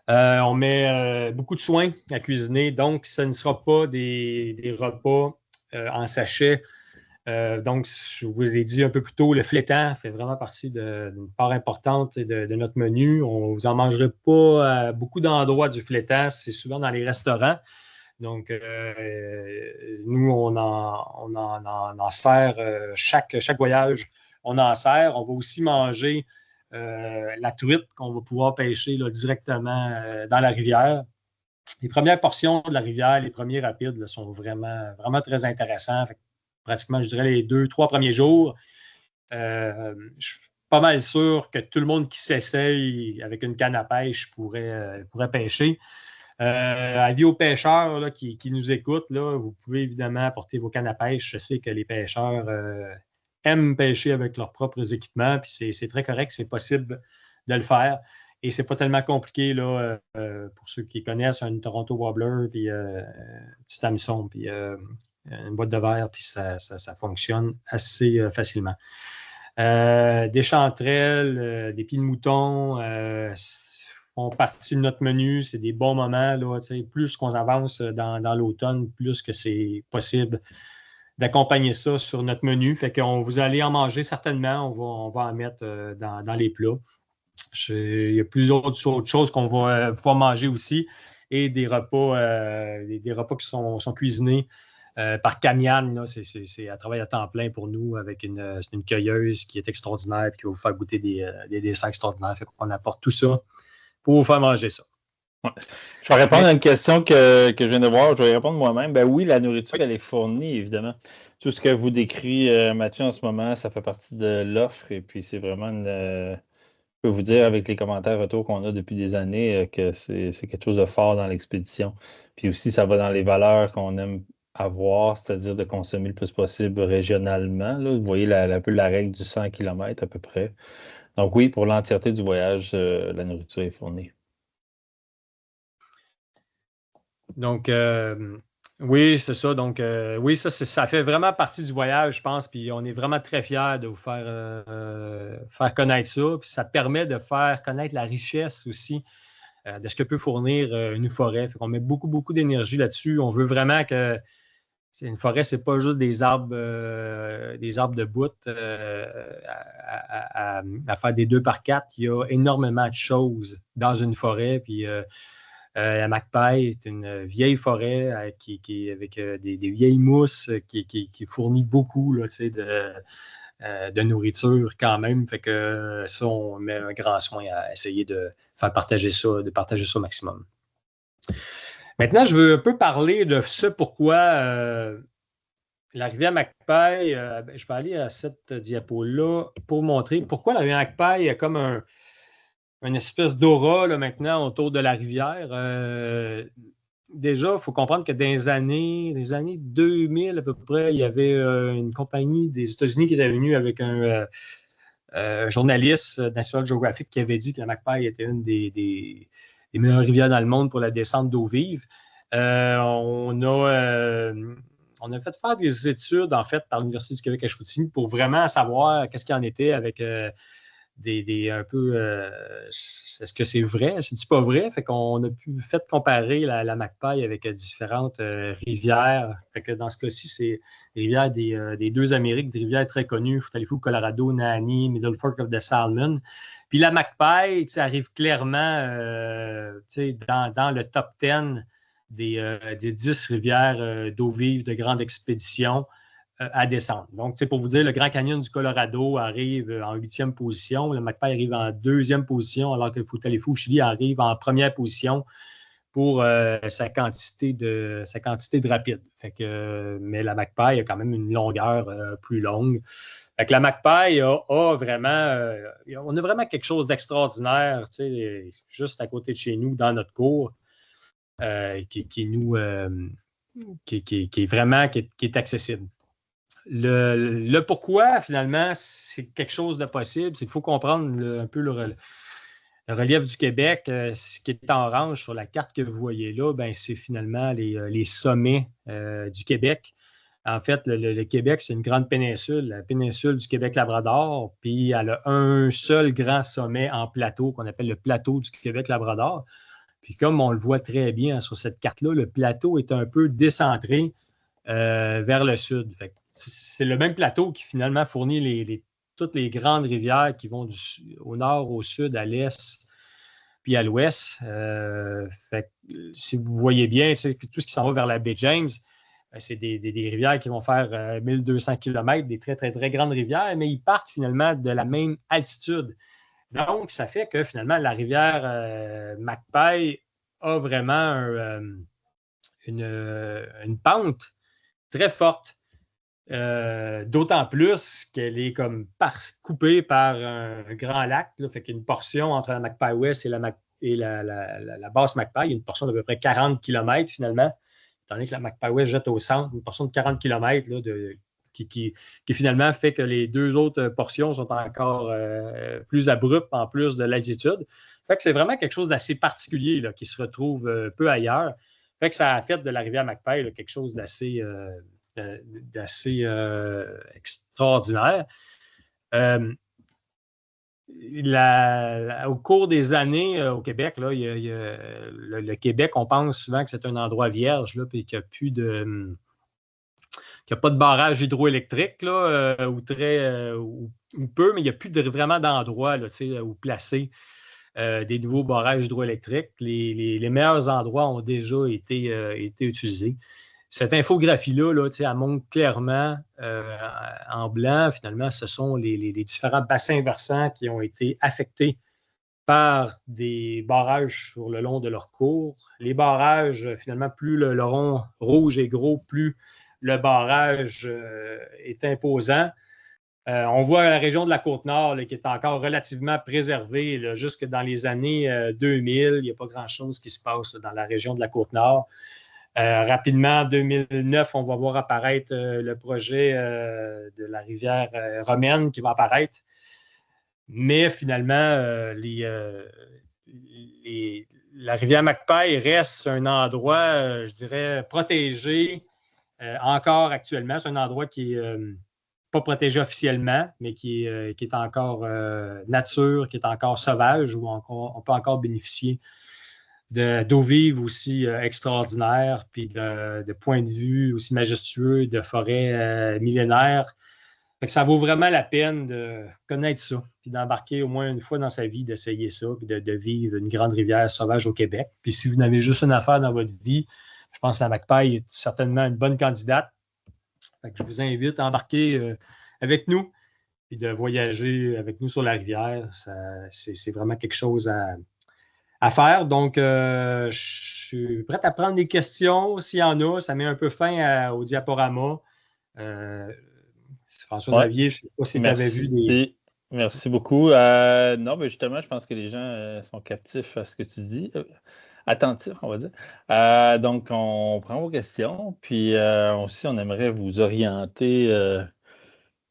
On met beaucoup de soin à cuisiner, donc ce ne sera pas des repas en sachet. Donc, je vous l'ai dit un peu plus tôt, le flétan fait vraiment partie d'une part importante de notre menu. Vous n'en mangerez pas à beaucoup d'endroits du flétan, c'est souvent dans les restaurants. Donc, nous, on en sert chaque voyage, on en sert. On va aussi manger la truite qu'on va pouvoir pêcher là, directement dans la rivière. Les premières portions de la rivière, les premiers rapides là, sont vraiment, vraiment très intéressants. Pratiquement, je dirais, les 2-3 premiers jours. Je suis pas mal sûr que tout le monde qui s'essaye avec une canne à pêche pourrait pêcher. Avis aux pêcheurs là, qui nous écoutent, là, vous pouvez évidemment apporter vos cannes à pêche. Je sais que les pêcheurs aiment pêcher avec leurs propres équipements, puis c'est très correct, c'est possible de le faire. Et c'est pas tellement compliqué là, pour ceux qui connaissent un Toronto Wobbler, puis un petit hameçon, puis une boîte de verre, puis ça fonctionne assez facilement. Des chanterelles, des pieds de mouton, font partie de notre menu. C'est des bons moments. Là, plus qu'on avance dans l'automne, plus que c'est possible d'accompagner ça sur notre menu. Fait qu'on vous allez en manger certainement. On va en mettre dans les plats. Il y a plusieurs autres choses qu'on va pouvoir manger aussi et des repas qui sont cuisinés par Camiane. C'est un travail à temps plein pour nous avec une cueilleuse qui est extraordinaire et qui va vous faire goûter des desserts extraordinaires. Fait qu'on apporte tout ça pour vous faire manger ça. Ouais. Je vais répondre à une question que je viens de voir. Je vais répondre moi-même. Ben oui, la nourriture, elle est fournie, évidemment. Tout ce que vous décrit, Mathieu, en ce moment, ça fait partie de l'offre. Et puis, c'est vraiment je peux vous dire, avec les commentaires retours qu'on a depuis des années, que c'est quelque chose de fort dans l'expédition. Puis aussi, ça va dans les valeurs qu'on aime avoir, c'est-à-dire de consommer le plus possible régionalement. Là. Vous voyez un peu la règle du 100 km à peu près. Donc oui, pour l'entièreté du voyage, la nourriture est fournie. Donc, oui, c'est ça. Donc, oui, ça fait vraiment partie du voyage, je pense. Puis, on est vraiment très fiers de vous faire connaître ça. Puis, ça permet de faire connaître la richesse aussi de ce que peut fournir une forêt. Fait qu'on met beaucoup, beaucoup d'énergie là-dessus. On veut vraiment que une forêt, ce n'est pas juste des arbres de bout à faire des 2x4. Il y a énormément de choses dans une forêt. Puis, la Macpail est une vieille forêt avec des vieilles mousses qui fournit beaucoup là, de nourriture quand même. Fait que ça, on met un grand soin à essayer de faire partager ça, au maximum. Maintenant, je veux un peu parler de ce pourquoi la rivière Macpail, je vais aller à cette diapo-là pour montrer pourquoi la rivière Macpail a comme une espèce d'aura là, maintenant autour de la rivière. Déjà, il faut comprendre que dans les années 2000 à peu près, il y avait une compagnie des États-Unis qui était venue avec un journaliste National Geographic qui avait dit que la Macpail était une des meilleures rivières dans le monde pour la descente d'eau vive. On a fait faire des études, en fait, par l'Université du Québec à Chicoutimi pour vraiment savoir qu'est-ce qu'il en était avec un peu est-ce que c'est vrai, c'est-tu pas vrai? Fait qu'on a pu fait comparer la Macpail avec différentes rivières. Fait que dans ce cas-ci, c'est des rivières des deux Amériques, des rivières très connues, Fou, Colorado, Nahanni, Middle Fork of the Salmon. Puis la Macpail arrive clairement dans le top 10 des 10 rivières d'eau vive de grande expédition à descendre. Donc, pour vous dire, le Grand Canyon du Colorado arrive en 8e position, le Macpail arrive en 2e position, alors que le Fou Chili arrive en 1re position pour sa quantité de rapide. Fait que, mais la Macpail a quand même une longueur plus longue. Fait que la Macpail a vraiment, on a vraiment quelque chose d'extraordinaire, juste à côté de chez nous, dans notre cour, qui est vraiment qui est accessible. Le pourquoi, finalement, c'est quelque chose de possible. C'est qu'il faut comprendre un peu le relief du Québec. Ce qui est en orange sur la carte que vous voyez là, ben, c'est finalement les sommets du Québec. En fait, le Québec, c'est une grande péninsule, la péninsule du Québec-Labrador, puis elle a un seul grand sommet en plateau qu'on appelle le plateau du Québec-Labrador. Puis comme on le voit très bien sur cette carte-là, le plateau est un peu décentré vers le sud. Fait que c'est le même plateau qui finalement fournit toutes les grandes rivières qui vont au nord, au sud, à l'est, puis à l'ouest. Fait que, si vous voyez bien, c'est tout ce qui s'en va vers la baie James, c'est des rivières qui vont faire 1200 km, des très, très, très grandes rivières, mais ils partent finalement de la même altitude. Donc, ça fait que finalement, la rivière Macpail a vraiment une pente très forte. D'autant plus qu'elle est comme coupée par un grand lac. Là, fait qu'il y a une portion entre la Macpail Ouest et la basse Macpail. Il y a une portion d'à peu près 40 km finalement, étant donné que la Macpail Ouest jette au centre, une portion de 40 km là, qui finalement fait que les deux autres portions sont encore plus abruptes en plus de l'altitude. Fait que c'est vraiment quelque chose d'assez particulier là, qui se retrouve peu ailleurs. Fait que ça a fait de la rivière Macpail là, quelque chose d'assez extraordinaire. Au cours des années au Québec, là, le Québec, on pense souvent que c'est un endroit vierge, là, puis qu'il n'y a plus de... qu'il n'y a pas de barrage hydroélectrique, là, ou peu, mais il n'y a plus vraiment d'endroits là, où placer des nouveaux barrages hydroélectriques. Les meilleurs endroits ont déjà été utilisés. Cette infographie-là, là, elle montre clairement en blanc, finalement, ce sont les différents bassins versants qui ont été affectés par des barrages sur le long de leur cours. Les barrages, finalement, plus le rond rouge est gros, plus le barrage est imposant. On voit la région de la Côte-Nord là, qui est encore relativement préservée. Là, jusque dans les années 2000, il n'y a pas grand-chose qui se passe dans la région de la Côte-Nord. Rapidement, en 2009, on va voir apparaître le projet de la rivière romaine qui va apparaître. Mais finalement, la rivière Macpail reste un endroit, je dirais, protégé encore actuellement. C'est un endroit qui n'est pas protégé officiellement, mais qui est encore nature, qui est encore sauvage, où on peut encore bénéficier d'eau vive aussi extraordinaire, puis de points de vue aussi majestueux, de forêts millénaires. Fait que ça vaut vraiment la peine de connaître ça, puis d'embarquer au moins une fois dans sa vie, d'essayer ça, puis de vivre une grande rivière sauvage au Québec. Puis si vous n'avez juste une affaire dans votre vie, je pense que la Macpail est certainement une bonne candidate. Fait que je vous invite à embarquer avec nous, puis de voyager avec nous sur la rivière. C'est vraiment quelque chose à faire. Donc, je suis prêt à prendre des questions s'il y en a. Ça met un peu fin au diaporama. Ouais, François-Xavier, je ne sais pas si tu avais vu merci. des. Merci beaucoup. Non, mais justement, je pense que les gens sont captifs à ce que tu dis. Attentifs, on va dire. Donc, on prend vos questions. Puis aussi, on aimerait vous orienter.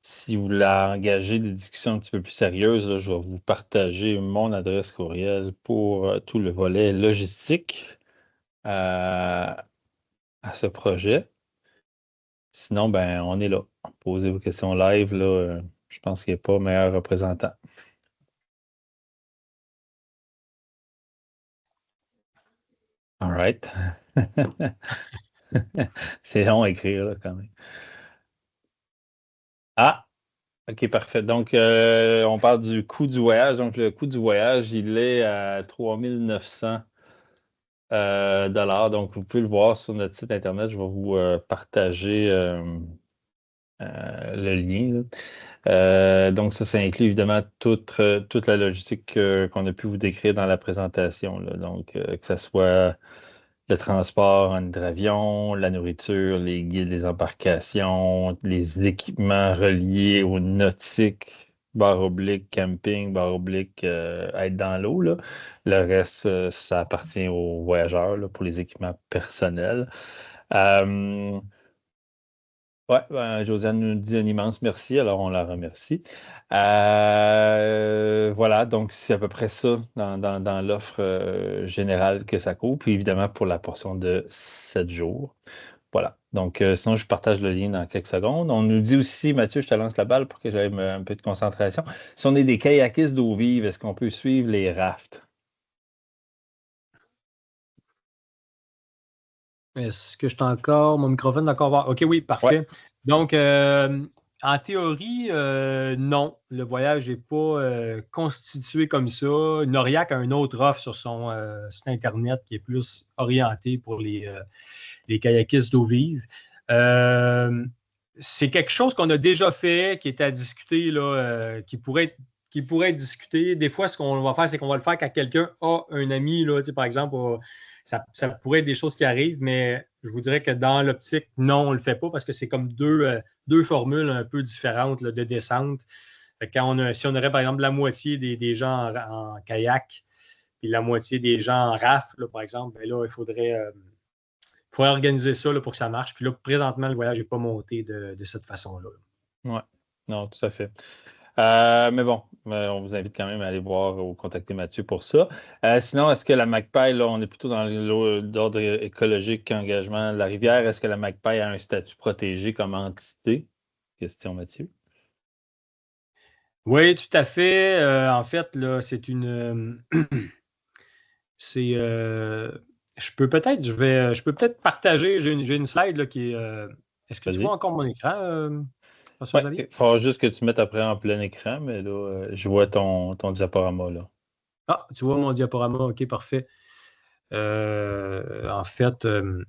Si vous voulez engager des discussions un petit peu plus sérieuses, là, je vais vous partager mon adresse courriel pour tout le volet logistique à ce projet. Sinon, ben, on est là. Posez vos questions live. Là, je pense qu'il n'y a pas meilleur représentant. All right. C'est long à écrire, là, quand même. Ah, OK, parfait. Donc, on parle du coût du voyage. Donc, le coût du voyage, il est à 3900 dollars. Donc, vous pouvez le voir sur notre site Internet. Je vais vous partager le lien, là. Donc, ça inclut évidemment toute la logistique qu'on a pu vous décrire dans la présentation, là. Donc, que ce soit le transport en hydravion, la nourriture, les guides des embarcations, les équipements reliés au nautique, barre oblique, camping, barre oblique, être dans l'eau, là. Le reste, ça appartient aux voyageurs, là, pour les équipements personnels. Ouais, ben, Josiane nous dit un immense merci, alors on la remercie. Voilà, donc c'est à peu près ça dans l'offre générale que ça couvre, puis évidemment pour la portion de 7 jours. Voilà, donc sinon je partage le lien dans quelques secondes. On nous dit aussi, Mathieu, je te lance la balle pour que j'aie un peu de concentration. Si on est des kayakistes d'eau vive, est-ce qu'on peut suivre les rafts? Est-ce que je suis encore. Mon microphone est encore ouvert? OK, oui, Ouais, parfait. Donc, en théorie, non. Le voyage n'est pas constitué comme ça. Noriac a une autre offre sur son site Internet qui est plus orienté pour les kayakistes d'eau vive. C'est quelque chose qu'on a déjà fait, qui est à discuter, là, qui pourrait être discuté. Des fois, ce qu'on va faire, c'est qu'on va le faire quand quelqu'un a un ami, là, par exemple, ça pourrait être des choses qui arrivent, mais je vous dirais que dans l'optique, non, on ne le fait pas parce que c'est comme deux formules un peu différentes là, de descente. Si on aurait, par exemple, la moitié des gens en kayak et la moitié des gens en rafle, là, par exemple, ben là, il faudrait organiser ça là, pour que ça marche. Puis là, présentement, le voyage n'est pas monté de cette façon-là. ouais, non, tout à fait. Mais bon, on vous invite quand même à aller voir ou contacter Mathieu pour ça. Sinon, est-ce que la Magpie, là, on est plutôt dans l'ordre écologique qu'engagement de la rivière, est-ce que la Magpie a un statut protégé comme entité? Question, Mathieu. Oui, tout à fait. En fait, là, c'est une. C'est. Je peux peut-être partager. J'ai une slide là, qui est. Est-ce que tu vois Vas-y. encore mon écran, Oui, François-Xavier? il faut juste que tu mettes après en plein écran, mais là, je vois ton diaporama, là. Ah, tu vois mon diaporama. OK, parfait. Euh, en fait. euh,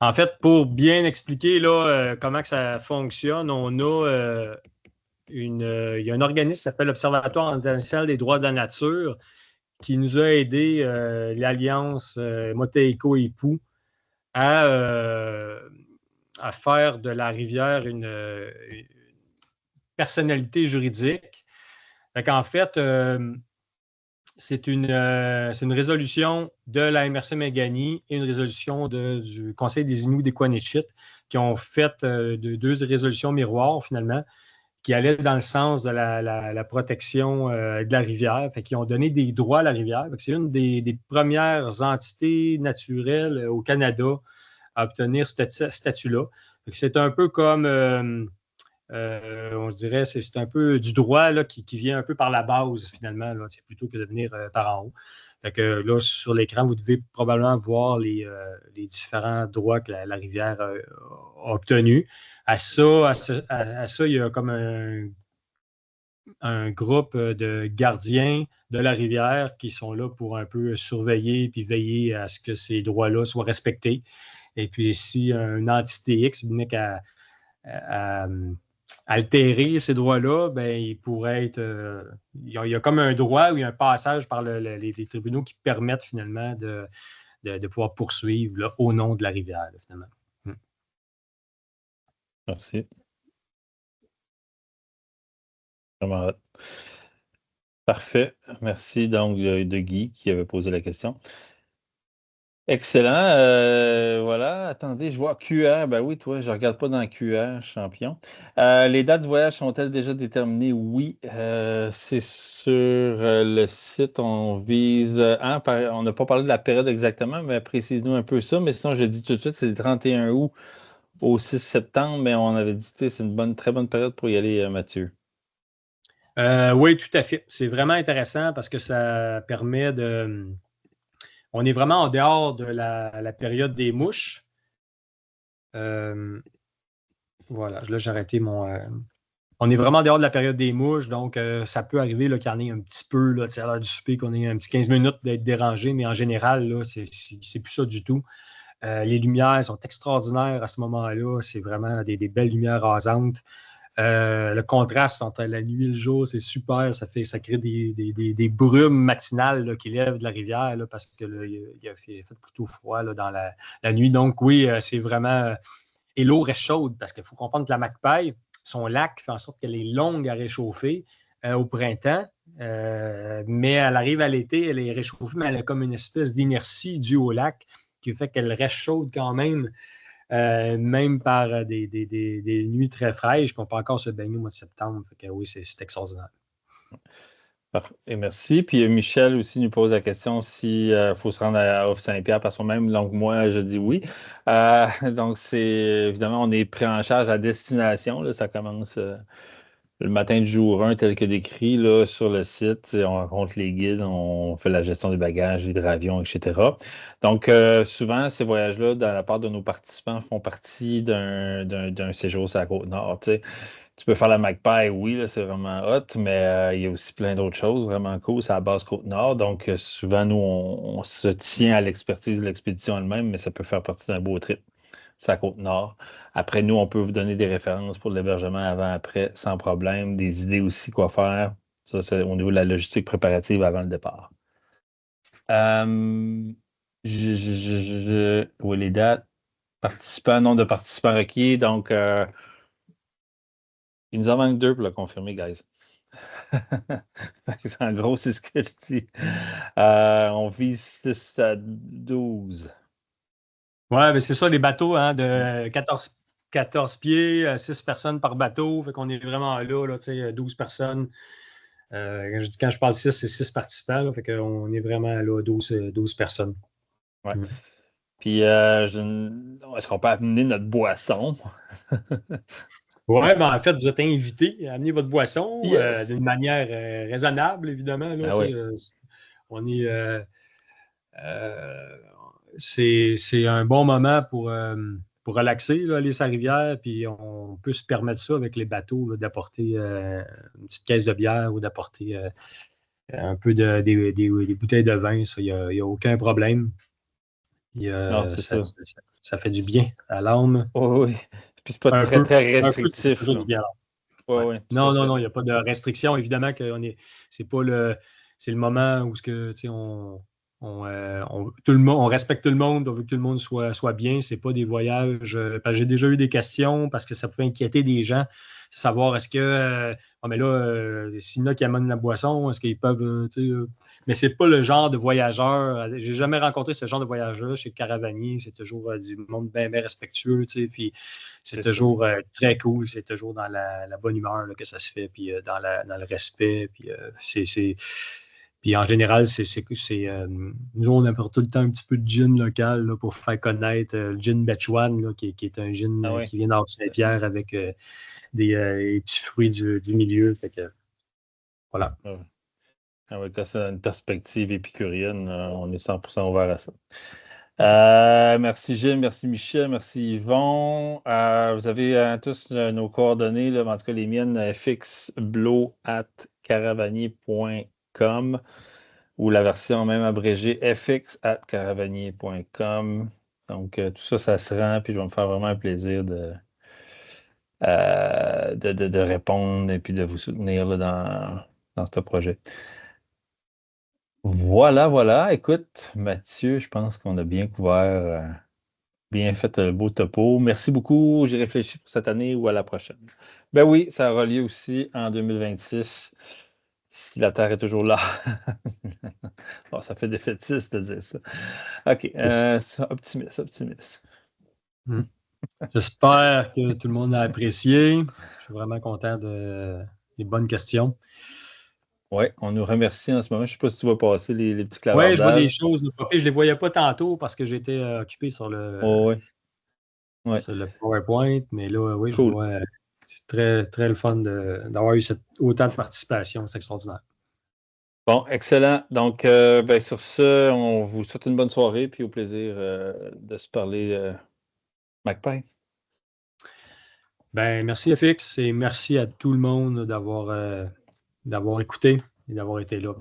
En fait, pour bien expliquer là, comment que ça fonctionne, il y a un organisme qui s'appelle l'Observatoire international des droits de la nature qui nous a aidé, l'Alliance Moteico et Pou, à, euh, à faire de la rivière une personnalité juridique. En fait, c'est une résolution de la MRC Megani et une résolution du Conseil des Inuits des Quanichit qui ont fait deux résolutions miroirs, finalement, qui allaient dans le sens de la protection de la rivière, qui ont donné des droits à la rivière. C'est une des premières entités naturelles au Canada à obtenir ce statut-là. C'est un peu comme on se dirait, c'est un peu du droit là, qui vient un peu par la base, finalement, là, plutôt que de venir par en haut. Là, sur l'écran, vous devez probablement voir les différents droits que la rivière a obtenus. À ça, il y a comme un groupe de gardiens de la rivière qui sont là pour un peu surveiller puis veiller à ce que ces droits-là soient respectés. Et puis, si une entité X venait à altérer ces droits-là, ben, il pourrait être. Il y a comme un droit ou il y a un passage par les tribunaux qui permettent finalement de pouvoir poursuivre là, au nom de la rivière, là, finalement. Merci. Vraiment hot. Parfait. Merci donc de Guy qui avait posé la question. Excellent. Voilà. Attendez, je vois QR. Ben oui, toi, je ne regarde pas dans QR, champion. Les dates du voyage sont-elles déjà déterminées? Oui. C'est sur le site. On vise. On n'a pas parlé de la période exactement, mais précise-nous un peu ça. Mais sinon, je le dis tout de suite, c'est le 31 août au 6 septembre. Mais on avait dit, tu sais, c'est une très bonne période pour y aller, Mathieu. Oui, tout à fait. C'est vraiment intéressant parce que ça permet de. On est vraiment en dehors de la période des mouches. Voilà, là, j'ai arrêté mon. On est vraiment en dehors de la période des mouches, donc ça peut arriver qu'il y en ait un petit peu là, à l'heure du souper, qu'on ait un petit 15 minutes d'être dérangé, mais en général, là, c'est plus ça du tout. Les lumières sont extraordinaires à ce moment-là. C'est vraiment des belles lumières rasantes. Le contraste entre la nuit et le jour, c'est super. Ça crée des brumes matinales là, qui lèvent de la rivière là, parce que là, il a fait plutôt froid là, dans la nuit. Donc, oui, c'est vraiment. Et l'eau reste chaude parce qu'il faut comprendre que la Macpaille, son lac fait en sorte qu'elle est longue à réchauffer au printemps. Mais elle arrive à l'été, elle est réchauffée, mais elle a comme une espèce d'inertie due au lac qui fait qu'elle reste chaude quand même par des nuits très fraîches. Puis on peut encore se baigner au mois de septembre. Fait que oui, c'est extraordinaire. Parfait, merci. Puis Michel aussi nous pose la question s'il faut se rendre à Off-Saint-Pierre par soi-même. Donc, moi, je dis oui. Donc, c'est évidemment, on est pris en charge à destination. Là, ça commence le matin du jour 1, tel que décrit là, sur le site. On rencontre les guides, on fait la gestion des bagages, l'hydravion, etc. Donc, souvent, ces voyages-là, dans la part de nos participants, font partie d'un séjour sur la Côte-Nord. Tu peux faire la Magpie, oui, là, c'est vraiment hot, mais il y a aussi plein d'autres choses vraiment cool. C'est à la base Côte-Nord. Donc, souvent, nous, on se tient à l'expertise de l'expédition elle-même, mais ça peut faire partie d'un beau trip. C'est à Côte-Nord. Après, nous, on peut vous donner des références pour l'hébergement avant-après, sans problème. Des idées aussi quoi faire. Ça, c'est au niveau de la logistique préparative avant le départ. Oui, les dates. Participants, nombre de participants requis. Donc, il nous en manque 2 pour le confirmer, guys. En gros, c'est ce que je dis. On vise 6 à 12. Oui, mais c'est ça, les bateaux hein, de 14 pieds, 6 personnes par bateau. Fait qu'on est vraiment là, 12 personnes. Quand je parle 6, c'est 6 participants. Là, fait qu'on est vraiment là, 12 personnes. Ouais. Puis, est-ce qu'on peut amener notre boisson? Oui, ben en fait, vous êtes invité à amener votre boisson Yes! d'une manière raisonnable, évidemment. Là, Ah oui. On est. C'est un bon moment pour relaxer, là, aller sur la rivière, puis on peut se permettre ça avec les bateaux, là, d'apporter une petite caisse de bière ou d'apporter un peu des bouteilles de vin. Ça, il n'y a aucun problème. Puis, Non, c'est ça. ça fait du bien à l'âme. Oh, oui. Puis, c'est pas Un très, peu. très Un peu, ça fait restrictif, toujours là. du bien. Oui, Ouais. oui, tout à Non, non, fait. non, il n'y a pas de restriction. Évidemment que c'est pas c'est le moment où tout le monde, on respecte tout le monde, on veut que tout le monde soit bien. C'est pas des voyages. Parce que j'ai déjà eu des questions parce que ça pouvait inquiéter des gens, savoir est-ce que mais là, s'il y en a qui amènent la boisson, est-ce qu'ils peuvent mais c'est pas le genre de voyageur. J'ai jamais rencontré ce genre de voyageur chez Caravanier. C'est toujours du monde bien, bien respectueux, puis c'est toujours très cool, c'est toujours dans la bonne humeur là, que ça se fait, puis dans le respect. Puis en général, nous, on apporte tout le temps un petit peu de gin local là, pour faire connaître le gin Bechuan, là, qui est un gin Ah oui. qui vient d'Orne-Saint-Pierre avec des petits fruits du milieu. Fait que, voilà. Ah oui. Ah oui, quand c'est une perspective épicurienne, on est 100% ouvert à ça. Merci Gilles, merci Michel, merci Yvon. Vous avez tous nos coordonnées, là, en tout cas les miennes, fxblo@caravanier.com ou la version même abrégée fx@caravanier.com. Donc tout ça, ça se rend, puis je vais me faire vraiment un plaisir de répondre et puis de vous soutenir là, dans ce projet. Voilà. Écoute, Mathieu, je pense qu'on a bien couvert, bien fait le beau topo. Merci beaucoup. J'ai réfléchi pour cette année ou à la prochaine. Ben oui, ça aura lieu aussi en 2026, si la Terre est toujours là. Bon, ça fait défaitiste de dire ça. OK, optimiste. J'espère que tout le monde a apprécié. Je suis vraiment content des bonnes questions. Oui, on nous remercie en ce moment. Je ne sais pas si tu vas passer les petits Oui, je vois des clavardages. choses. Je ne les voyais pas tantôt parce que j'étais occupé sur Oh, oui. Ouais. sur le PowerPoint, mais là, oui, je Cool. vois. C'est très, très le fun d'avoir eu autant de participation. C'est extraordinaire. Bon, excellent. Donc, ben, sur ce, on vous souhaite une bonne soirée puis au plaisir de se parler, Magpie. Ben, merci FX et merci à tout le monde d'avoir écouté et d'avoir été là.